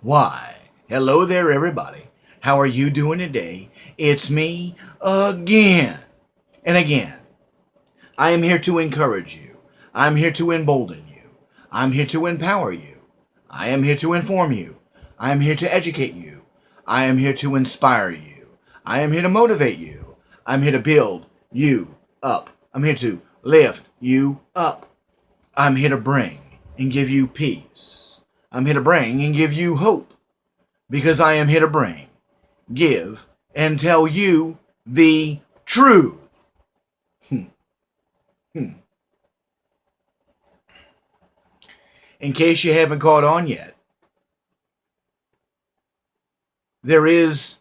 Why, hello there, everybody. How are you doing today? It's me again and again. I am here to encourage you. I'm here to embolden you. I'm here to empower you. I am here to inform you. I am here to educate you. I am here to inspire you. I am here to motivate you. I'm here to build you up. I'm here to lift you up. I'm here to bring and give you peace. I'm here to bring and give you hope because I am here to bring, give, and tell you the truth. Hmm. Hmm. In case you haven't caught on yet, there is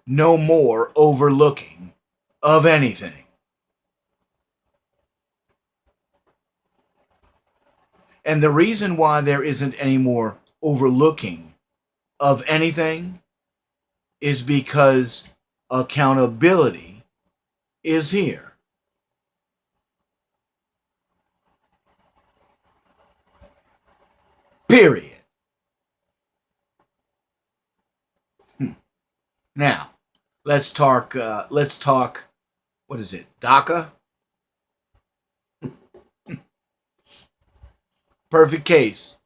no more overlooking of anything. And the reason why there isn't any more overlooking of anything is because accountability is here. Period. Now, let's talk. Let's talk. What is it? DACA. Perfect case.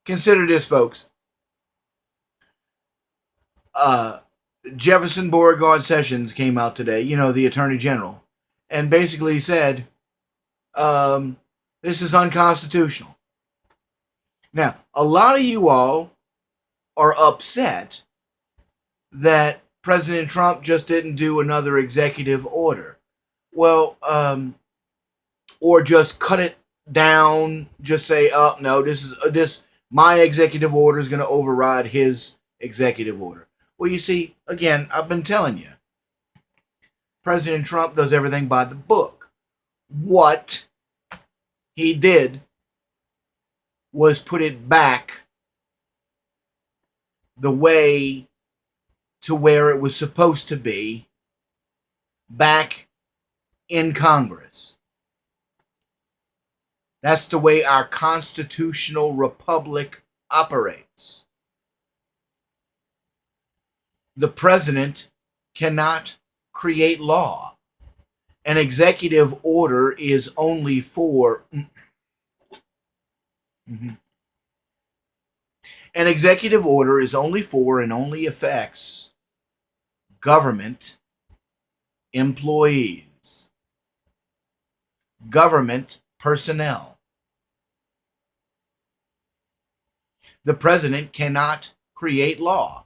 Consider this, folks. Uh, Jefferson Beauregard Sessions came out today. You know, the Attorney General, and basically said, "This is unconstitutional." Now, a lot of you all are upset that President Trump just didn't do another executive order. Well, or just cut it down, just say, "Oh no, this my executive order is going to override his executive order." Well, you see, again, I've been telling you, President Trump does everything by the book. What he did was put it back the way to where it was supposed to be back in Congress. That's the way our constitutional republic operates. The president cannot create law. An executive order is only for an executive order is only for and only affects government employees, government personnel. The president cannot create law.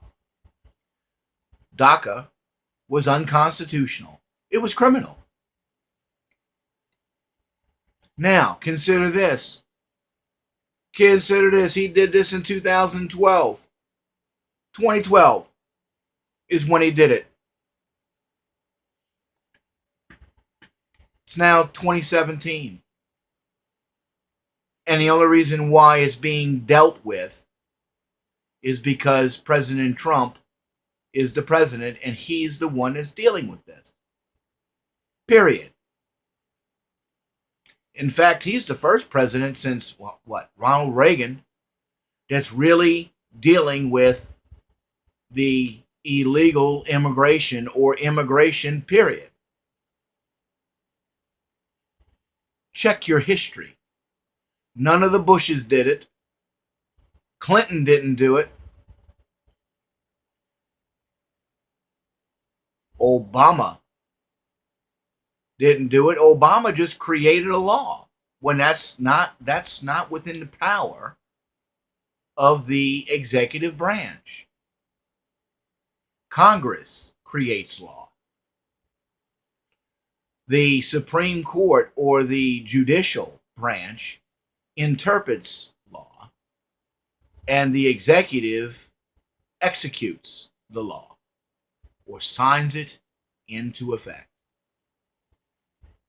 DACA was unconstitutional. It was criminal. Now, consider this. Consider this. He did this in 2012. 2012 is when he did it. It's now 2017. And the only reason why it's being dealt with is because President Trump is the president and he's the one that's dealing with this. Period. In fact, he's the first president since Ronald Reagan that's really dealing with the illegal immigration or immigration, period. Check your history. None of the Bushes did it. Clinton didn't do it. Obama didn't do it. Obama just created a law when that's not within the power of the executive branch. Congress creates law. The Supreme Court or the judicial branch interprets law, and the executive executes the law or signs it into effect.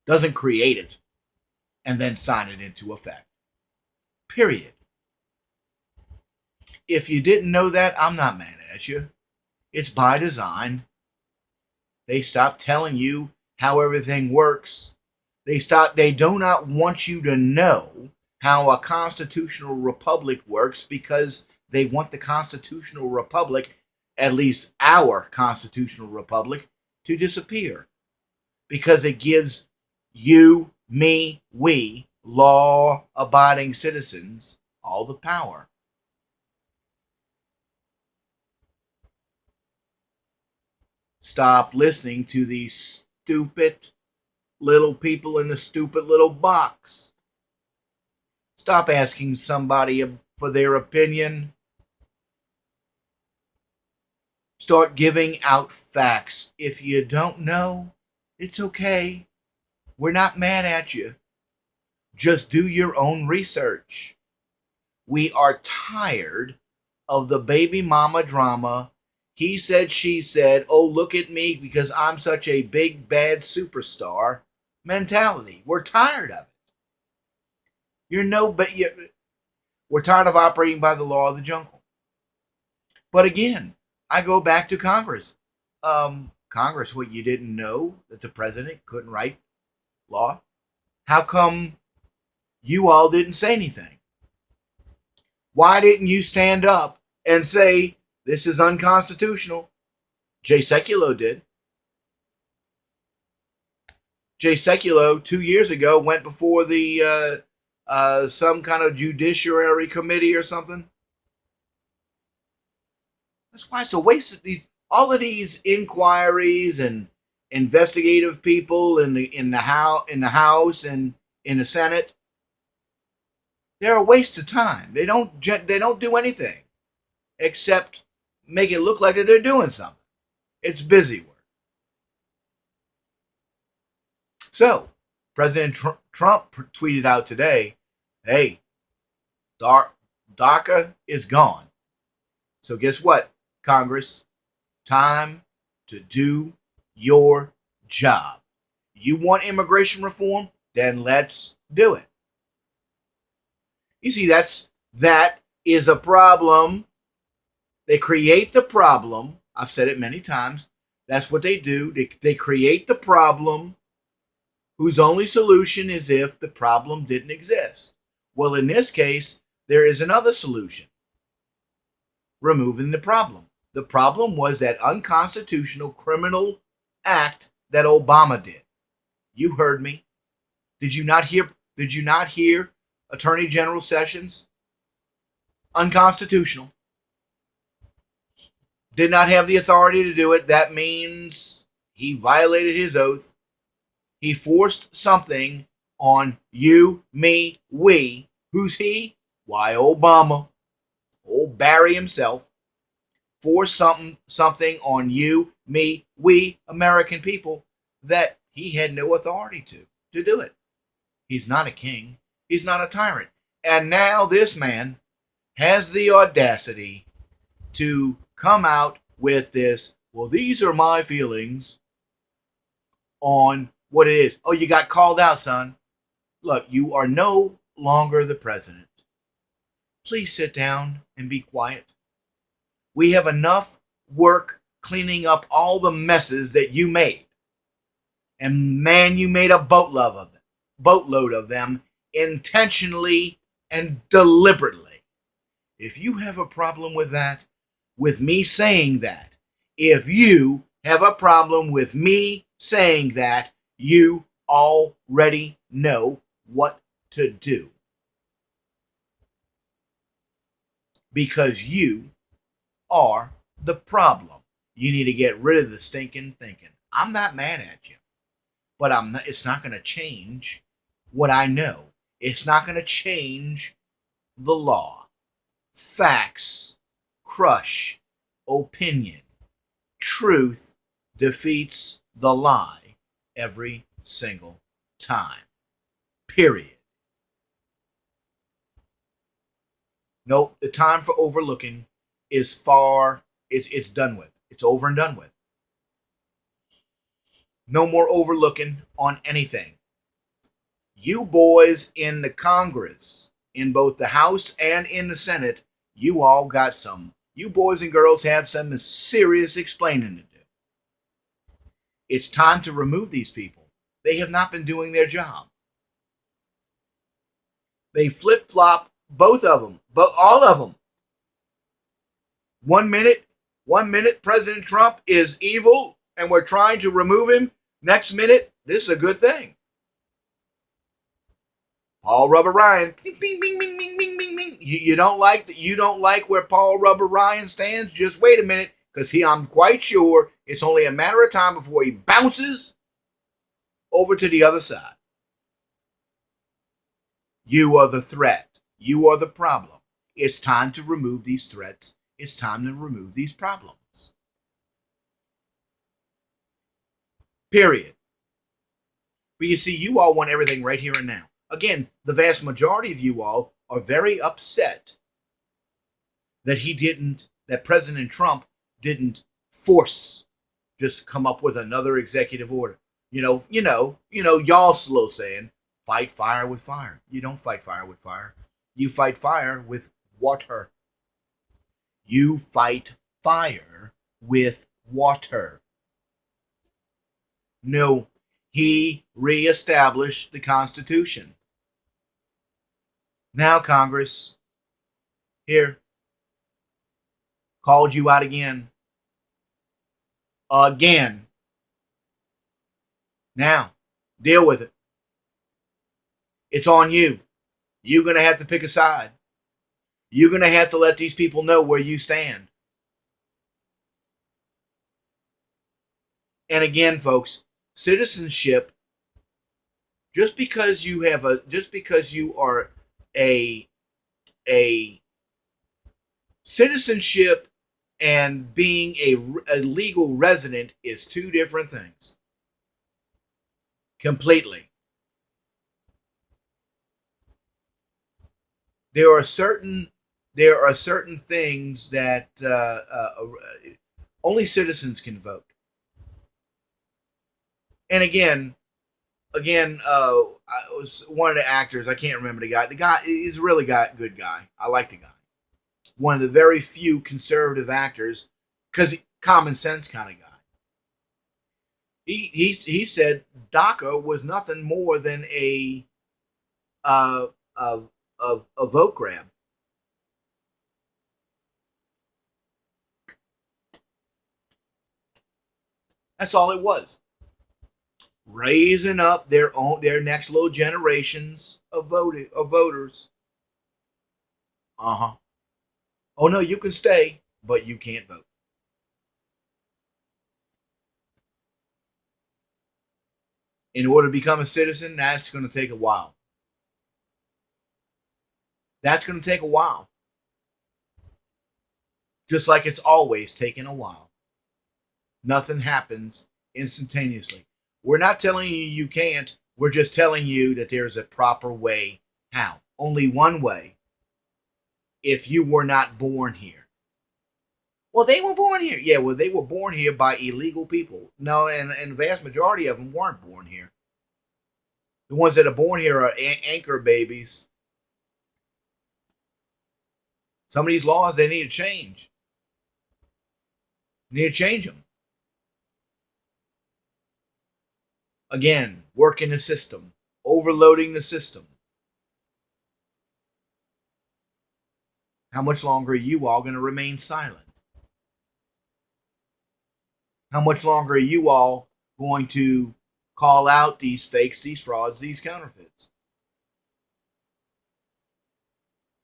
Doesn't create it and then sign it into effect. Period. If you didn't know that, I'm not mad at you. It's by design. They stop telling you how everything works. They do not want you to know how a constitutional republic works because They want the constitutional republic, at least our constitutional republic, to disappear because it gives you, me, we, law abiding citizens, all the power. Stop listening to these stupid little people in the stupid little box. Stop asking somebody for their opinion. Start giving out facts. If you don't know, it's okay. We're not mad at you. Just do your own research. We are tired of the baby mama drama. He said, she said, oh, look at me because I'm such a big, bad superstar mentality. We're tired of it. We're tired of operating by the law of the jungle. But again, I go back to Congress. Congress, what, you didn't know that the president couldn't write law? How come you all didn't say anything? Why didn't you stand up and say this is unconstitutional? Jay Sekulow did. Jay Sekulow 2 years ago went before the some kind of judiciary committee or something. That's why it's a waste of all of these inquiries and investigative people in the House and in the Senate. They're a waste of time. They don't do anything except make it look like that they're doing something. It's busy work. So, President Trump tweeted out today, hey, DACA is gone. So guess what, Congress? Time to do your job. You want immigration reform? Then let's do it. You see, that is a problem. They create the problem. I've said it many times. That's what they do. They create the problem whose only solution is if the problem didn't exist. Well, in this case, there is another solution. Removing the problem. The problem was that unconstitutional criminal act that Obama did. You heard me. Did you not hear Attorney General Sessions? Unconstitutional. Did not have the authority to do it. That means he violated his oath. He forced something on you, me, we. Who's he? Why, Obama. Old Barry himself. Forced something on you, me, we, American people that he had no authority to do it. He's not a king. He's not a tyrant. And now this man has the audacity to come out with this, well, these are my feelings on what it is. Oh, you got called out, son. Look, you are no longer the president. Please sit down and be quiet. We have enough work cleaning up all the messes that you made. And man, you made a boatload of them intentionally and deliberately. If you have a problem with that, with me saying that, if you have a problem with me saying that, you already know what to do. Because you are the problem. You need to get rid of the stinking thinking. I'm not mad at you, but it's not going to change what I know. It's not going to change the law. Facts crush opinion. Truth defeats the lie every single time. Period. Nope, the time for overlooking is it's done with. It's over and done with. No more overlooking on anything. You boys in the Congress, in both the House and in the Senate, you all got you boys and girls have some serious explaining to do. It's time to remove these people. They have not been doing their job. They flip-flop both of them, all of them. One minute President Trump is evil and we're trying to remove him. Next minute, this is a good thing. Paul Rubber Ryan. Bing, bing, bing, bing, bing, bing, bing, bing. You don't like that? You don't like where Paul Rubber Ryan stands? Just wait a minute, because I'm quite sure it's only a matter of time before he bounces over to the other side. You are the threat. You are the problem. It's time to remove these threats. It's time to remove these problems. Period. But you see, you all want everything right here and now. Again, the vast majority of you all are very upset that President Trump didn't just come up with another executive order. Y'all slow saying, fight fire with fire. You don't fight fire with fire. You fight fire with water. You fight fire with water. No, he reestablished the Constitution. Now, Congress, here, called you out again. Again. Now, deal with it. It's on you. You're going to have to pick a side. You're going to have to let these people know where you stand. And again, folks, citizenship, just because you are a citizenship and being a legal resident is two different things. Completely. There are certain things that only citizens can vote. And again, I was one of the actors. I can't remember the guy. The guy is a really good guy. I like the guy. One of the very few conservative actors, because common sense kind of guy. He said DACA was nothing more than a vote grab. That's all it was. Raising up their next little generations of voters. Oh no, you can stay, but you can't vote. In order to become a citizen, that's going to take a while. That's going to take a while. Just like it's always taken a while. Nothing happens instantaneously. We're not telling you you can't. We're just telling you that there's a proper way. How? Only one way. If you were not born here. Well, they were born here. Yeah, well, they were born here by illegal people. No, and the vast majority of them weren't born here. The ones that are born here are anchor babies. Some of these laws, they need to change. They need to change them. Again, working the system. Overloading the system. How much longer are you all going to remain silent? How much longer are you all going to call out these fakes, these frauds, these counterfeits?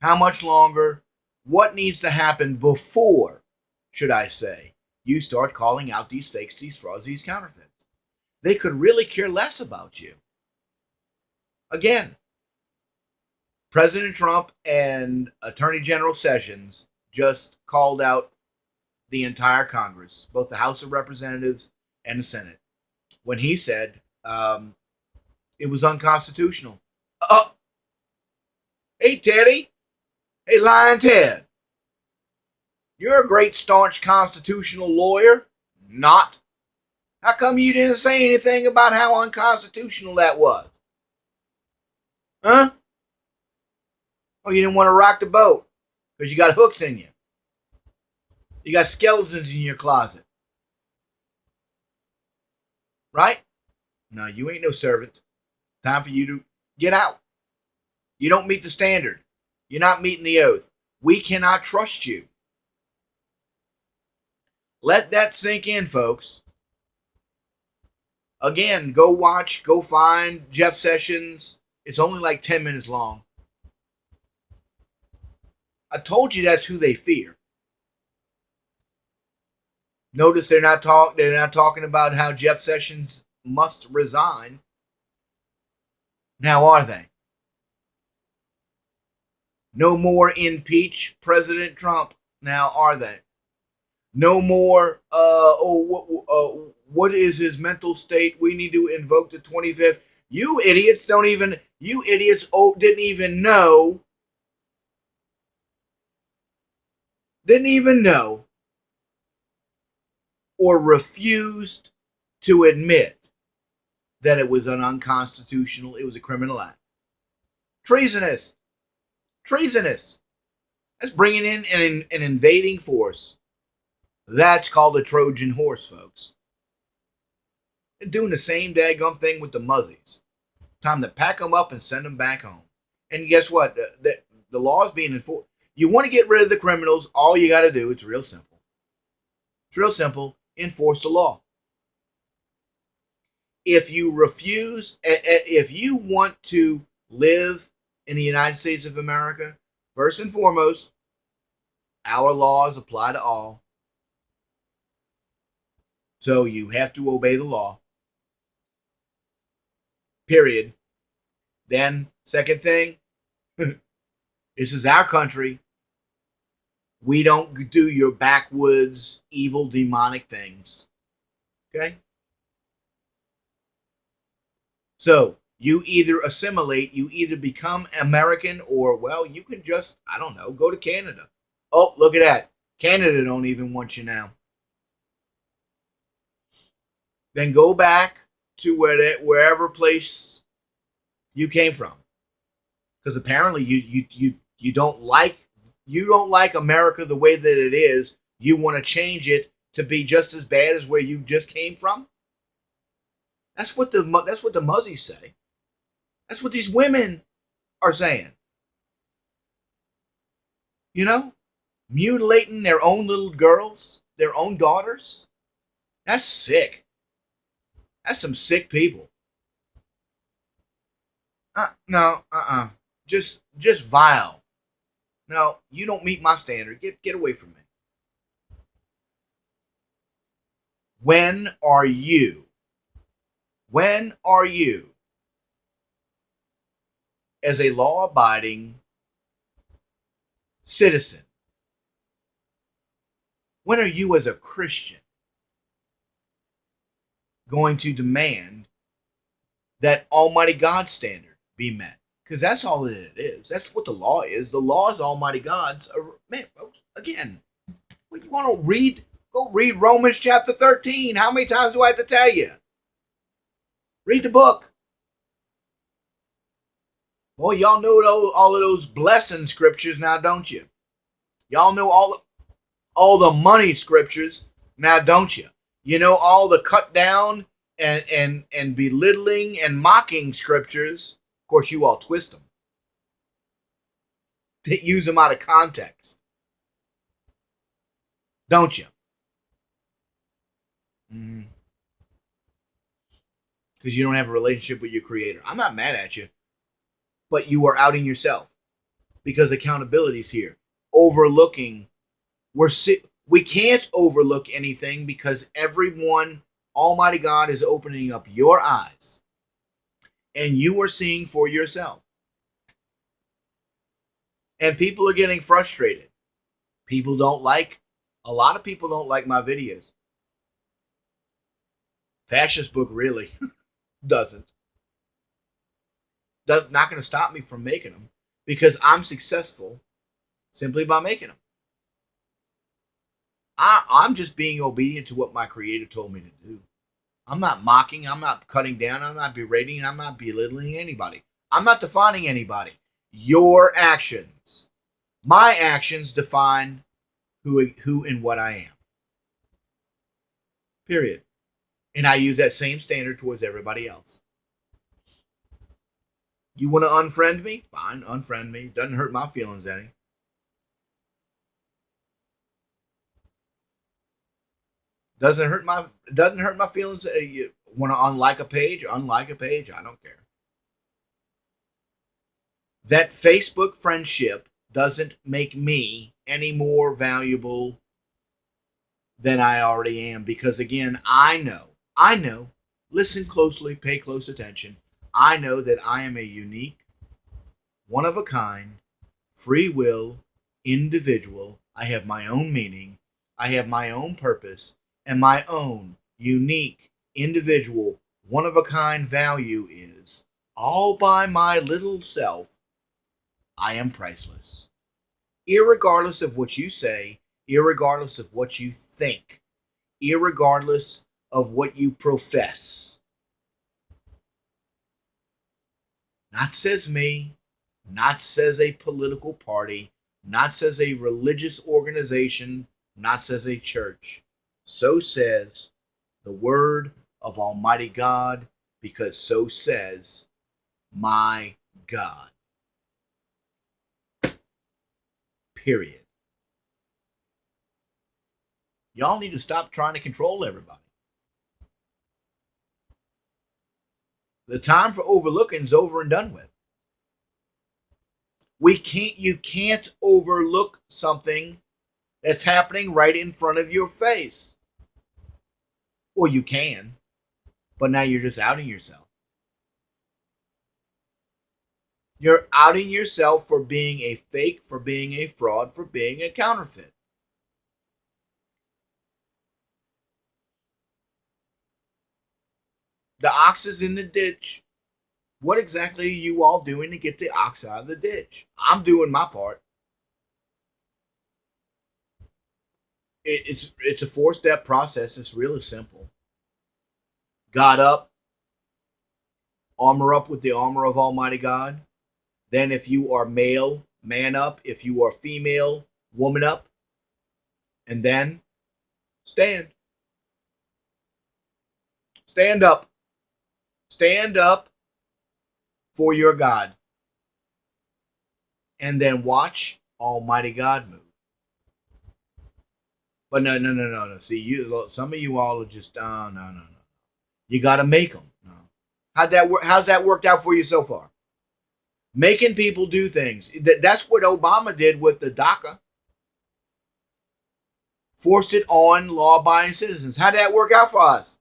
How much longer? What needs to happen before, should I say, you start calling out these fakes, these frauds, these counterfeits? They could really care less about you. Again, President Trump and Attorney General Sessions just called out the entire Congress, both the House of Representatives and the Senate, when he said it was unconstitutional. Oh, hey, Teddy. Hey, Lion Ted. You're a great staunch constitutional lawyer. Not. How come you didn't say anything about how unconstitutional that was? Huh? Oh, you didn't want to rock the boat because you got hooks in you. You got skeletons in your closet. Right? No, you ain't no servant. Time for you to get out. You don't meet the standard. You're not meeting the oath. We cannot trust you. Let that sink in, folks. Again, go find Jeff Sessions. It's only like 10 minutes long. I told you that's who they fear. Notice they're not talking about how Jeff Sessions must resign. Now are they? No more impeach President Trump. Now are they? No more. What is his mental state? We need to invoke the 25th. You idiots don't even. You idiots didn't even know. Didn't even know, or refused to admit that it was an unconstitutional. It was a criminal act. Treasonous. Treasonous. That's bringing in an invading force. That's called a Trojan horse, folks. They're doing the same daggum thing with the muzzies. Time to pack them up and send them back home. And guess what? The law is being enforced. You want to get rid of the criminals, all you got to do, it's real simple. It's real simple. Enforce the law. If you refuse, if you want to live in the United States of America, first and foremost, our laws apply to all. So you have to obey the law. Period. Then, second thing, this is our country. We don't do your backwoods, evil, demonic things. Okay? So, you either assimilate, you either become American, or, well, you can just, I don't know, go to Canada. Oh, look at that. Canada don't even want you now. Then go back to wherever place you came from. Because apparently you don't like America the way that it is. You want to change it to be just as bad as where you just came from. That's what the muzzies say. That's what these women are saying. You know, mutilating their own little girls, their own daughters. That's sick. That's some sick people. No. Just vile. No, you don't meet my standard. Get away from me. When are you, as a law-abiding citizen, when are you as a Christian going to demand that Almighty God's standard be met? Because that's all that it is. That's what the law is. The law is Almighty God's. Man, folks, again, when you want to read, go read Romans chapter 13. How many times do I have to tell you? Read the book. Boy, y'all know all of those blessing scriptures now, don't you? Y'all know all the money scriptures now, don't you? You know all the cut down and belittling and mocking scriptures. Of course, you all twist them. Use them out of context. Don't you? Because you don't have a relationship with your Creator. I'm not mad at you. But you are outing yourself. Because accountability is here. Overlooking. We can't overlook anything because everyone, Almighty God, is opening up your eyes. And you are seeing for yourself. And people are getting frustrated. A lot of people don't like my videos. Fascist book really doesn't. That's not going to stop me from making them because I'm successful simply by making them. I'm just being obedient to what my Creator told me to do. I'm not mocking. I'm not cutting down. I'm not berating. I'm not belittling anybody. I'm not defining anybody. Your actions, my actions define who and what I am. Period. And I use that same standard towards everybody else. You want to unfriend me? Fine, unfriend me. Doesn't hurt my feelings any. Doesn't hurt my feelings. You want to unlike a page? Unlike a page. I don't care. That Facebook friendship doesn't make me any more valuable than I already am, because again, I know, listen closely, pay close attention. I know that I am a unique, one of a kind, free will individual. I have my own meaning, I have my own purpose, and my own unique, individual, one of a kind value is all by my little self. I am priceless. Irregardless of what you say, irregardless of what you think, irregardless of what you profess. Not says me, not says a political party, not says a religious organization, not says a church. So says the word of Almighty God, because so says my God. Period. Y'all need to stop trying to control everybody. The time for overlooking is over and done with. You can't overlook something that's happening right in front of your face. Well, you can, but now you're just outing yourself. You're outing yourself for being a fake, for being a fraud, for being a counterfeit. The ox is in the ditch. What exactly are you all doing to get the ox out of the ditch? I'm doing my part. It's a 4-step process. It's really simple. God up, armor up with the armor of Almighty God. Then, if you are male, man up. If you are female, woman up. And then stand. Stand up. Stand up for your God. And then watch Almighty God move. But no. See, some of you all are just, no. You got to make them. No. How's that worked out for you so far? Making people do things. That's what Obama did with the DACA. Forced it on law-abiding citizens. How'd that work out for us?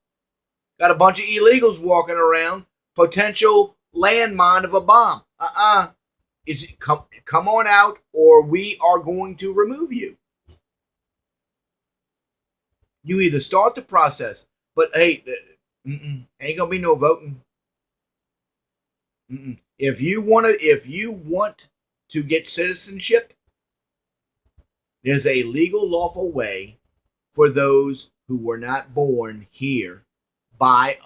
Got a bunch of illegals walking around, potential landmine of a bomb. Come on out, or we are going to remove you. You either start the process, but hey, ain't gonna be no voting. If you want to get citizenship, there's a legal, lawful way for those who were not born here by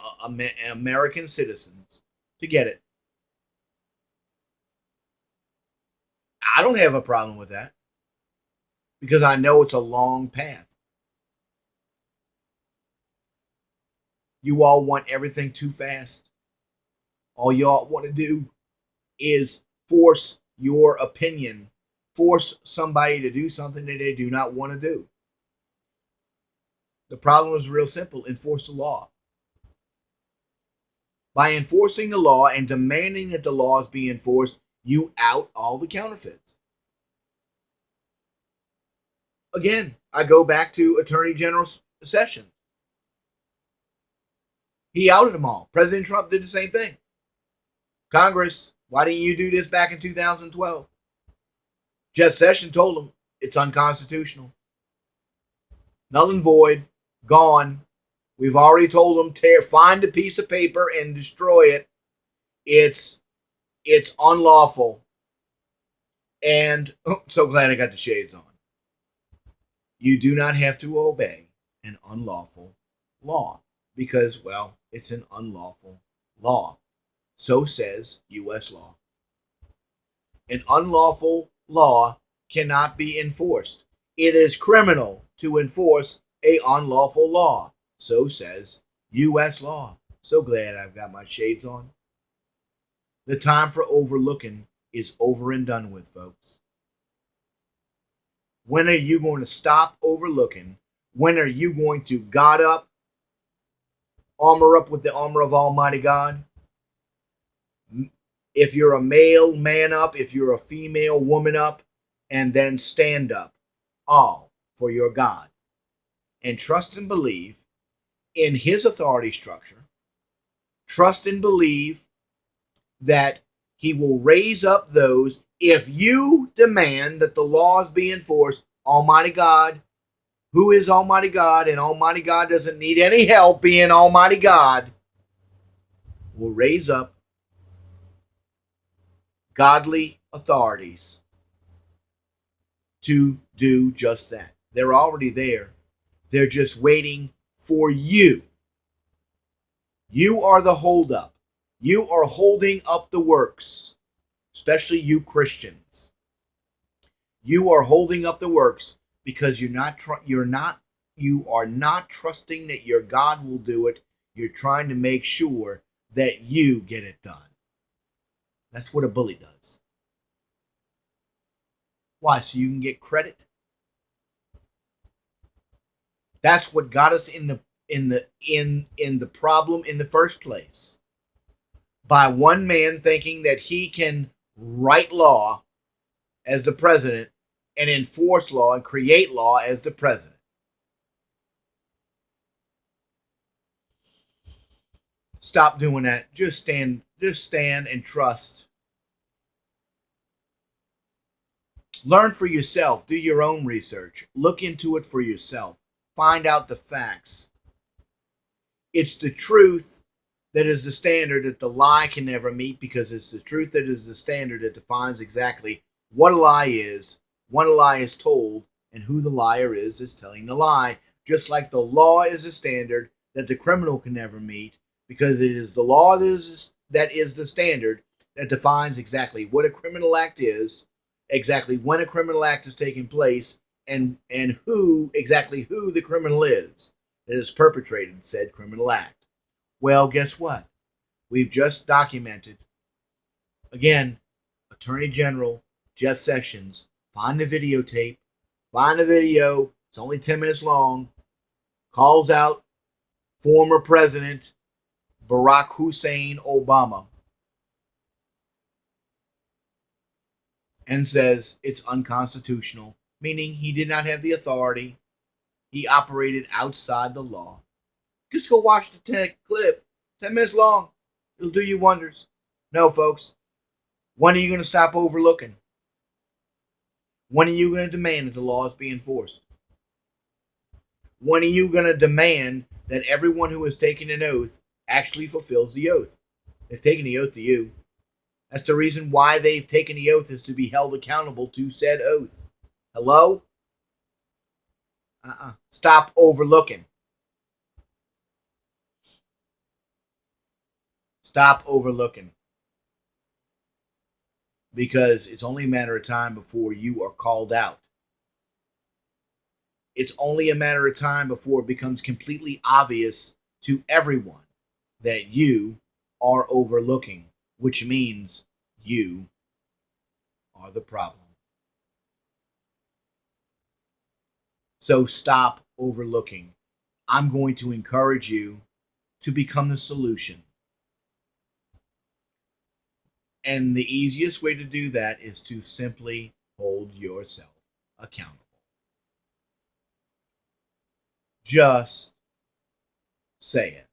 American citizens to get it. I don't have a problem with that, because I know it's a long path. You all want everything too fast. All y'all want to do is force your opinion, force somebody to do something that they do not want to do. The problem is real simple. Enforce the law. By enforcing the law and demanding that the laws be enforced, you out all the counterfeits. Again, I go back to Attorney General Sessions. He outed them all. President Trump did the same thing. Congress, why didn't you do this back in 2012? Jeff Sessions told them it's unconstitutional. Null and void. Gone. We've already told them, find a piece of paper and destroy it. It's unlawful. And so glad I got the shades on. You do not have to obey an unlawful law because, well, it's an unlawful law. So says U.S. law. An unlawful law cannot be enforced. It is criminal to enforce an unlawful law. So says U.S. law. So glad I've got my shades on. The time for overlooking is over and done with, folks. When are you going to stop overlooking? When are you going to God up, armor up with the armor of Almighty God? If you're a male, man up. If you're a female, woman up. And then stand up, all for your God. And trust and believe in his authority structure. Trust and believe that he will raise up those. If you demand that the laws be enforced, Almighty God, who is Almighty God, and Almighty God doesn't need any help being Almighty God, will raise up godly authorities to do just that. They're already there. They're just waiting for you. You are the holdup. You are holding up the works, especially you Christians. You are holding up the works because you are not trusting that your God will do it. You're trying to make sure that you get it done. That's what a bully does. Why? So you can get credit? That's what got us in the problem in the first place. By one man thinking that he can write law as the president and enforce law and create law as the president. Stop doing that. Just stand and trust. Learn for yourself. Do your own research. Look into it for yourself. Find out the facts. It's the truth that is the standard that the lie can never meet, because it's the truth that is the standard that defines exactly what a lie is, when a lie is told, and who the liar is telling the lie. Just like the law is a standard that the criminal can never meet, because it is the law that is the standard that defines exactly what a criminal act is, exactly when a criminal act is taking place, and who the criminal is that has perpetrated said criminal act. Well, guess what? We've just documented, again, Attorney General Jeff Sessions. Find the videotape. Find the video. It's only 10 minutes long. Calls out former President Barack Hussein Obama and says it's unconstitutional, meaning he did not have the authority. He operated outside the law. Just go watch the clip. 10 minutes long. It'll do you wonders. No, folks. When are you going to stop overlooking? When are you going to demand that the laws be enforced? When are you going to demand that everyone who has taken an oath actually fulfills the oath? They've taken the oath to you. That's the reason why they've taken the oath, is to be held accountable to said oath. Hello? Stop overlooking. Stop overlooking. Because it's only a matter of time before you are called out. It's only a matter of time before it becomes completely obvious to everyone that you are overlooking, which means you are the problem. So stop overlooking. I'm going to encourage you to become the solution. And the easiest way to do that is to simply hold yourself accountable. Just say it.